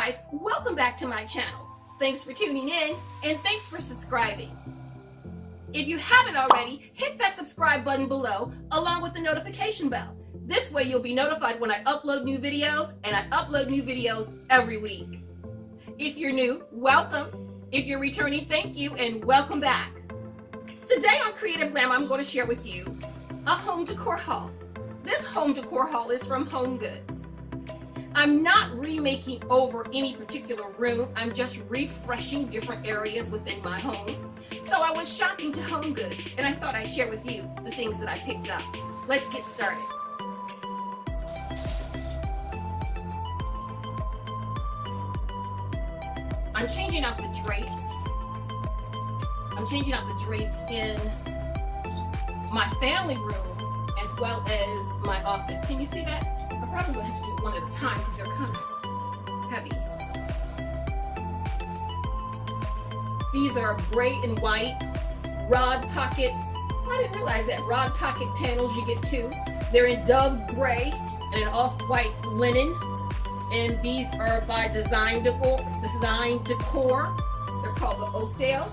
guys, welcome back to my channel. Thanks for tuning in and thanks for subscribing. If you haven't already, hit that subscribe button below along with the notification bell. This way you'll be notified when I upload new videos, and I upload new videos every week. If you're new, welcome. If you're returning, thank you and welcome back. Today on Creative Glam, I'm going to share with you a home decor haul. This home decor haul is from Home Goods. I'm not remaking over any particular room. I'm just refreshing different areas within my home. So I went shopping to Home Goods and I thought I'd share with you the things that I picked up. Let's get started. I'm changing out the drapes. I'm changing out the drapes in my family room as well as my office. Can you see that? I'm probably going to have to do it one at a time because they're kind of heavy. These are gray and white rod pocket. I didn't realize that rod pocket panels you get two. They're in dove gray and an off-white linen. And these are by Design Decor. They're called the Oakdale.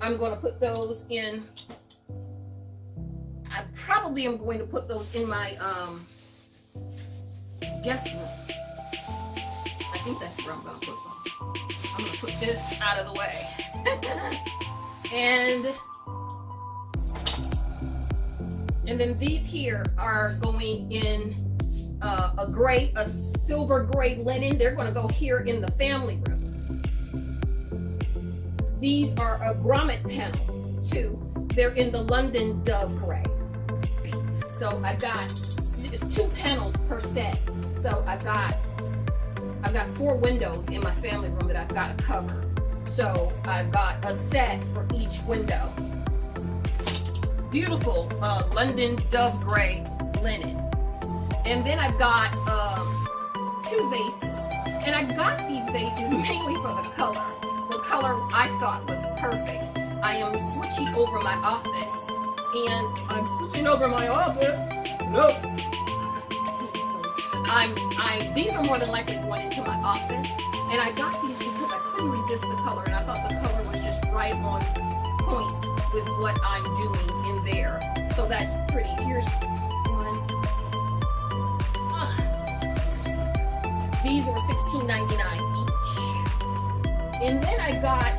I'm going to put those in. I probably am going to put those in my guest room. I think that's where I'm going to put them. I'm going to put this out of the way. and then these here are going in a silver gray linen. They're going to go here in the family room. These are a grommet panel too. They're in the London dove gray. So I've got two panels per set. So I've got 4 windows in my family room that I've got to cover. So I've got a set for each window. Beautiful London dove gray linen. And then I've got 2 vases. And I got these vases mainly for the color. The color I thought was perfect. I am switching over my office. And I'm switching over my office. Nope. These are more than likely going into my office. And I got these because I couldn't resist the color. And I thought the color was just right on point with what I'm doing in there. So that's pretty. Here's one. These were $16.99 each. And then I got,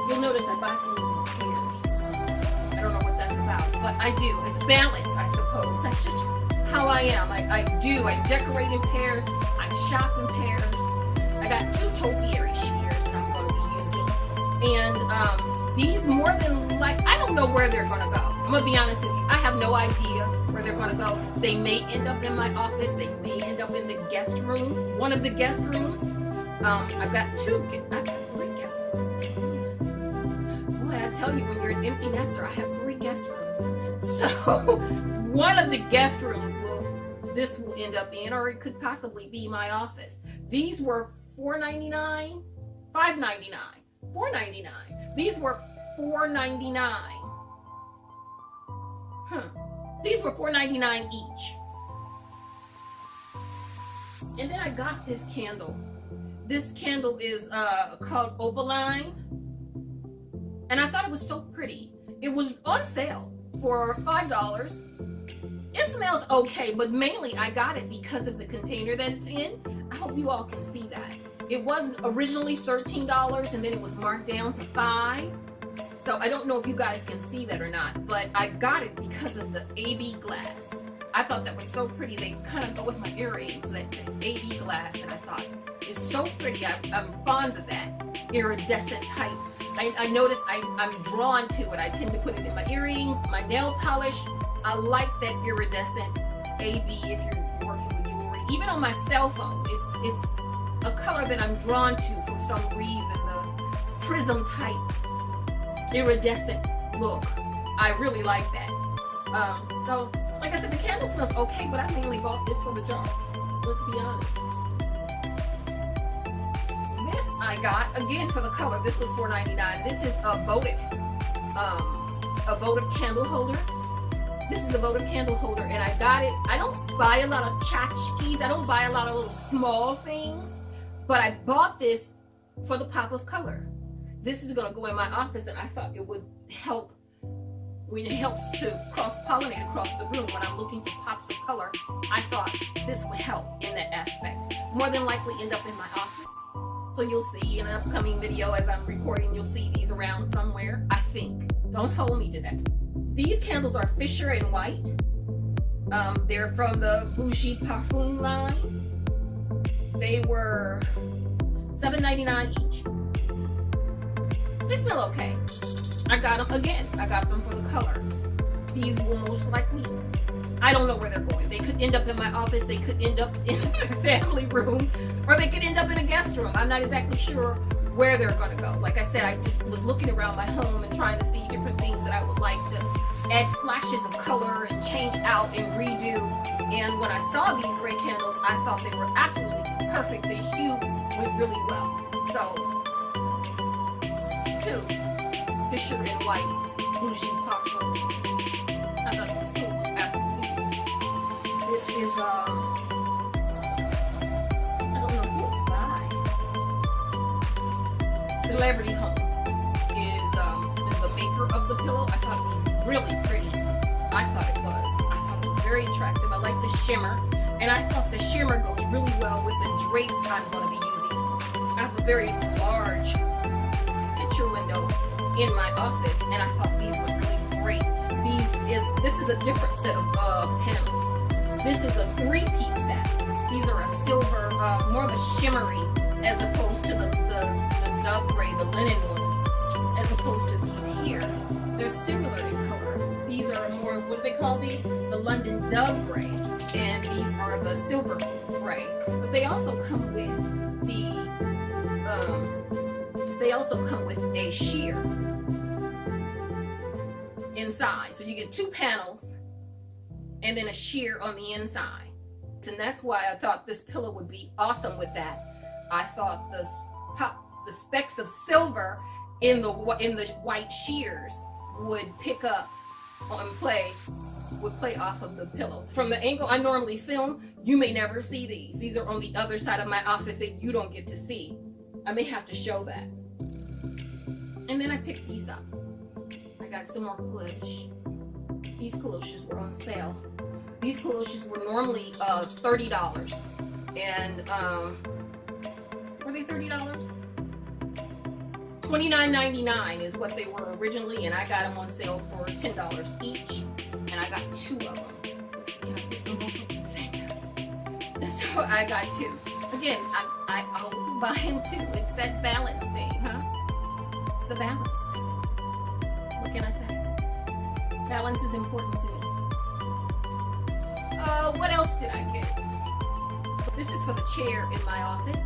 you'll notice I buy things in pairs. I don't know what that's about, but I do. It's balance, I suppose. That's just how I am. I decorate in pairs. I shop in pairs. I got 2 topiary shears that I'm going to be using. And these more than like, I don't know where they're going to go. I'm going to be honest with you. I have no idea where they're going to go. They may end up in my office. They may end up in the guest room. One of the guest rooms. I've got 3 guest rooms. Boy, I tell you, when you're an empty nester, I have 3 guest rooms. So one of the guest rooms this will end up in, or it could possibly be my office. These were $4.99, $5.99, $4.99. These were $4.99. These were $4.99 each. And then I got this candle. This candle is called Opaline. And I thought it was so pretty. It was on sale for $5. It smells okay, but mainly I got it because of the container that it's in. I hope you all can see that. It was originally $13 and then it was marked down to $5. So I don't know if you guys can see that or not, but I got it because of the AB glass. I thought that was so pretty. They kind of go with my earrings, that AB glass that I thought is so pretty. I'm fond of that iridescent type. I noticed I'm drawn to it. I tend to put it in my earrings, my nail polish. I like that iridescent AB if you're working with jewelry. Even on my cell phone, it's a color that I'm drawn to for some reason. The prism type iridescent look. I really like that. So, like I said, the candle smells okay, but I mainly bought this for the jar. Let's be honest. This I got again for the color. This was $4.99. This is a votive candle holder. This is a votive candle holder, and I got it. I don't buy a lot of tchotchkes. I don't buy a lot of little small things, but I bought this for the pop of color. This is going to go in my office, and I thought it would help. When it helps to cross-pollinate across the room when I'm looking for pops of color, I thought this would help in that aspect. More than likely end up in my office. So you'll see in an upcoming video as I'm recording, you'll see these around somewhere, I think. Don't hold me to that. These candles are Fisher and White. They're from the Bougie Parfum line. They were $7.99 each. They smell okay. I got them again. I got them for the color. These will most likely, I don't know where they're going. They could end up in my office. They could end up in the family room, or they could end up in a guest room. I'm not exactly sure where they're going to go. Like I said, I just was looking around my home and trying to see different things that I would like to add splashes of color and change out and redo. And when I saw these gray candles, I thought they were absolutely perfect. The hue went really well. So, 2 Fisher and White Bougie Parfum. I thought this cool was absolutely. This is I don't know who it's by. Celebrity Home is the maker of the pillow. I thought it was really pretty. I thought it was very attractive. I like the shimmer, and I thought the shimmer goes really well with the drapes I'm going to be using. I have a very large picture window in my office, and I thought these were really great. This is a different set of panels. This is a 3-piece set. These are a silver, more of a shimmery, as opposed to the dove gray, the linen ones, as opposed to these here. They're similar in color. These are more, what do they call these? The London dove gray, and these are the silver gray. But they also come with a sheer inside. So you get 2 panels and then a sheer on the inside. And that's why I thought this pillow would be awesome with that. I thought the specks of silver in the white sheers would pick up and play off of the pillow. From the angle I normally film, you may never see these. These are on the other side of my office that you don't get to see. I may have to show that. And then I picked these up. I got some more cloches. These cloches were on sale. These cloches were normally $30. And were they $30? $29.99 is what they were originally, and I got them on sale for $10 each. And I got 2 of them. Let's see, can I pick them both up at the same time? So I got 2. Again, I always buying 2. It's that balance thing, huh? It's the balance thing. What can I say? Balance is important to me. What else did I get? This is for the chair in my office.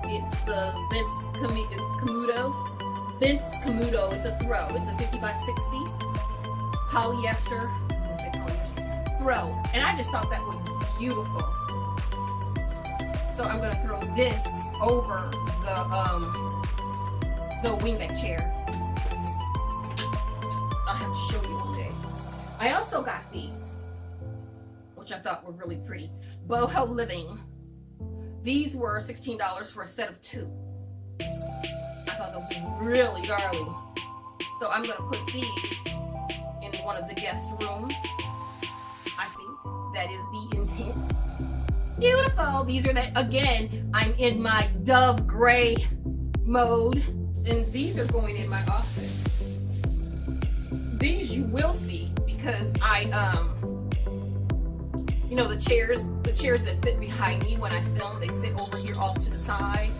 It's the Vince Camuto. Vince Camuto is a throw. It's a 50 by 60 polyester. I say polyester throw, and I just thought that was beautiful. So I'm gonna throw this over the wingback chair. I'll have to show you one day. I also got these, which I thought were really pretty. Boho Living. These were $16 for a set of 2. I thought those were really darling. So I'm gonna put these in one of the guest rooms. I think that is the intent. Beautiful. These are that, again, I'm in my dove gray mode, and these are going in my office. These you will see because you know, the chairs that sit behind me when I film, they sit over here off to the side.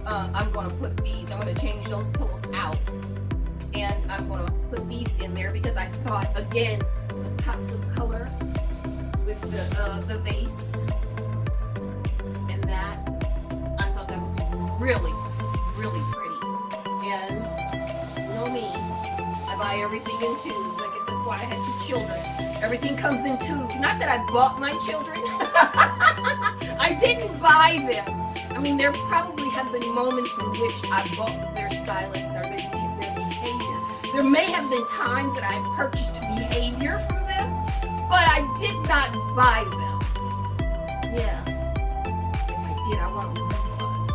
I'm gonna put these, I'm gonna change those pillows out, and I'm gonna put these in there because I thought, again, the pops of color with the vase and that, I thought that would be really, really pretty. And you know me, I buy everything in 2s. I guess that's why I had 2 children. Everything comes in 2s. Not that I bought my children. I didn't buy them. I mean, there probably have been moments in which I bought their silence or their behavior. There may have been times that I purchased behavior from them, but I did not buy them. Yeah. If I did, I want a refund.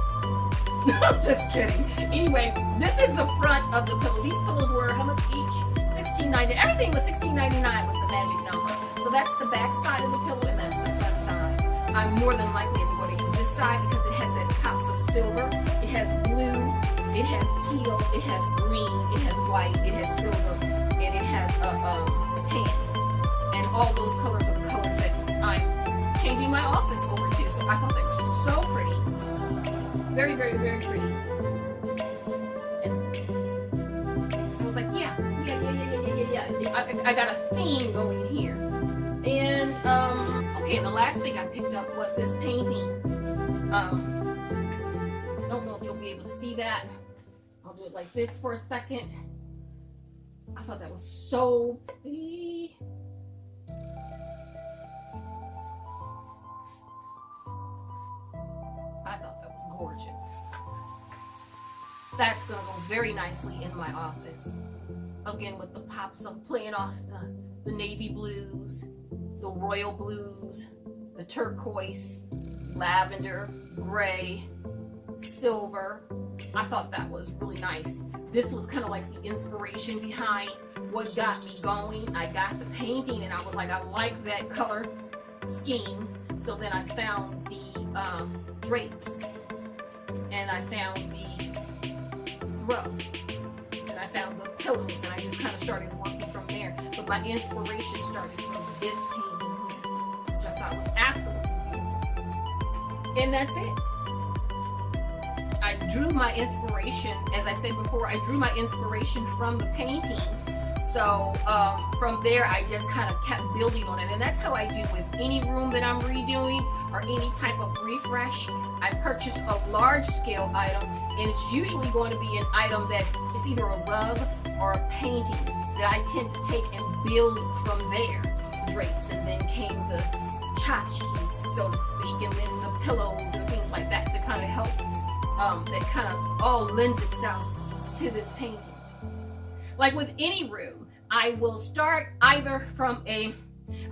No, I'm just kidding. Anyway, this is the front of the pillow. These pillows were how much each? $16.90. Everything was $16.99 was the magic number. So that's the back side of the pillow and that's the front side. I'm more than likely going to use this side because it has that pops of silver. It has blue, it has teal, it has green, it has white, it has silver, and it has tan. And all those colors are the colors that I'm changing my office over to. So I thought they were so pretty. Very, very, very pretty. And I was like, yeah. I got a theme going here. And okay, and the last thing I picked up was this painting. Don't know if you'll be able to see that. I'll do it like this for a second. I thought that was so pretty. I thought that was gorgeous. That's gonna go very nicely in my office. Again, with the pops of playing off the navy blues, the royal blues, the turquoise, lavender, gray, silver. I thought that was really nice. This was kind of like the inspiration behind what got me going. I got the painting and I was like, I like that color scheme. So then I found the drapes and I found the throw. And I found the pillows and I just kind of started working from there. But my inspiration started from this painting here, which I thought was absolutely beautiful. And that's it. I drew my inspiration, as I said before, I drew my inspiration from the painting. So from there, I just kind of kept building on it. And that's how I do with any room that I'm redoing or any type of refresh. I purchase a large scale item and it's usually going to be an item that is either a rug or a painting that I tend to take and build from there. Drapes, and then came the tchotchkes, so to speak, and then the pillows and things like that to kind of help, that kind of all lends itself to this painting. Like with any room, I will start either from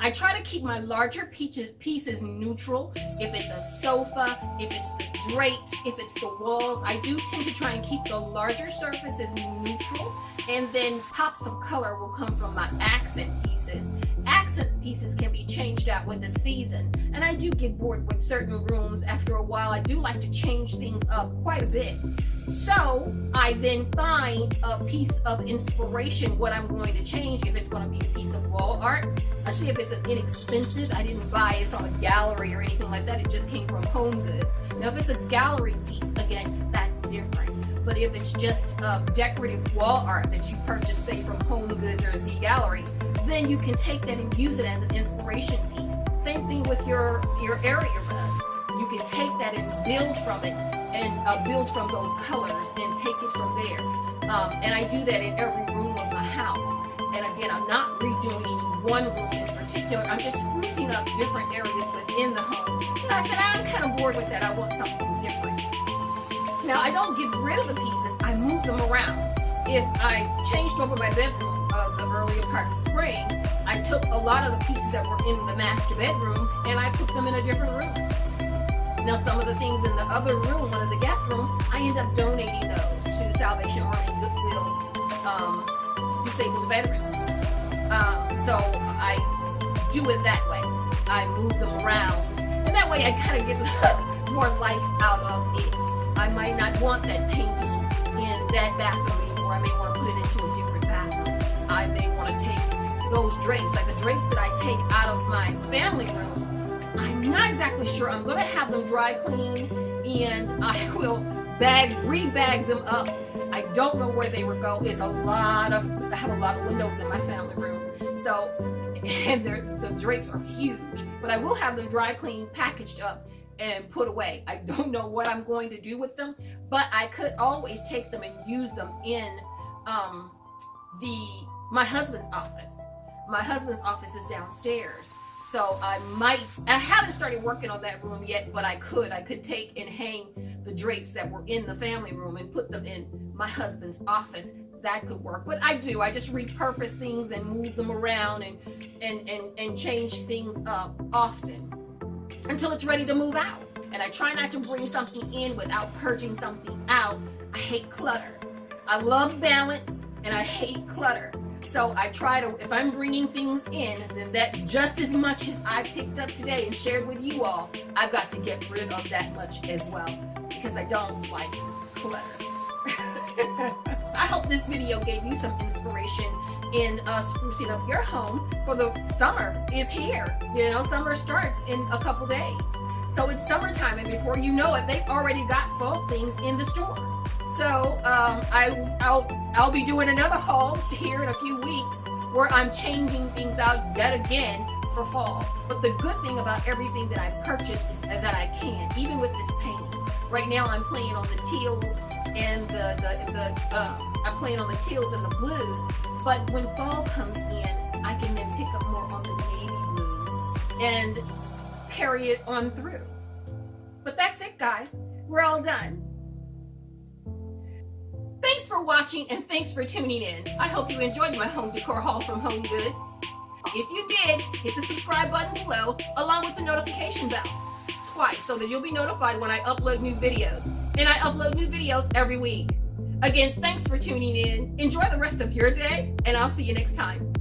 I try to keep my larger pieces neutral. If it's a sofa, if it's the drapes, if it's the walls, I do tend to try and keep the larger surfaces neutral. And then pops of color will come from my accent pieces. Accent pieces can be changed out with the season. And I do get bored with certain rooms after a while. I do like to change things up quite a bit. So I then find a piece of inspiration, what I'm going to change, if it's going to be a piece of wall art, especially if it's an inexpensive. I didn't buy it from a gallery or anything like that. It just came from Home Goods. Now, if it's a gallery piece, again, that's different. But if it's just decorative wall art that you purchase, say, from Home Goods or Z Gallery, then you can take that and use it as an inspiration piece. Same thing with your area rug. You can take that and build from it and build from those colors and take it from there. And I do that in every room of my house. And again, I'm not redoing any one room in particular. I'm just sprucing up different areas within the home. And I said, I'm kind of bored with that. I want something different. Now, I don't get rid of the pieces. I move them around. If I changed over my bedroom the earlier part of spring, I took a lot of the pieces that were in the master bedroom and I put them in a different room. Now, some of the things in the other room, one of the guest room, I end up donating those to the Salvation Army Goodwill disabled veterans. So I do it that way. I move them around, and that way I kind of get more life out of it. I might not want that painting in that bathroom anymore. I may want to put it into a different bathroom. I may want to take those drapes, like the drapes that I take out of my family room. I'm not exactly sure. I'm going to have them dry clean and I will rebag them up. I don't know where they will go. I have a lot of windows in my family room. So, and the drapes are huge, but I will have them dry clean, packaged up and put away. I don't know what I'm going to do with them, but I could always take them and use them in my husband's office. My husband's office is downstairs. So I haven't started working on that room yet, but I could take and hang the drapes that were in the family room and put them in my husband's office. that could work. But I just repurpose things and move them around and change things up often until it's ready to move out. And I try not to bring something in without purging something out. I hate clutter. I love balance and I hate clutter. So I try to, if I'm bringing things in, then that just as much as I picked up today and shared with you all, I've got to get rid of that much as well, because I don't like clutter. I hope this video gave you some inspiration in sprucing up your home, for the summer is here. You know, summer starts in a couple days. So it's summertime, and before you know it, they've already got fall things in the store. So I'll be doing another haul here in a few weeks where I'm changing things out yet again for fall. But the good thing about everything that I purchase is that I can, even with this painting. Right now I'm playing on the teals and I'm playing on the teals and the blues. But when fall comes in, I can then pick up more on the navy blues and carry it on through. But that's it, guys. We're all done. Thanks for watching and thanks for tuning in. I hope you enjoyed my home decor haul from Home Goods. If you did, hit the subscribe button below along with the notification bell twice so that you'll be notified when I upload new videos. And I upload new videos every week. Again, thanks for tuning in. Enjoy the rest of your day, and I'll see you next time.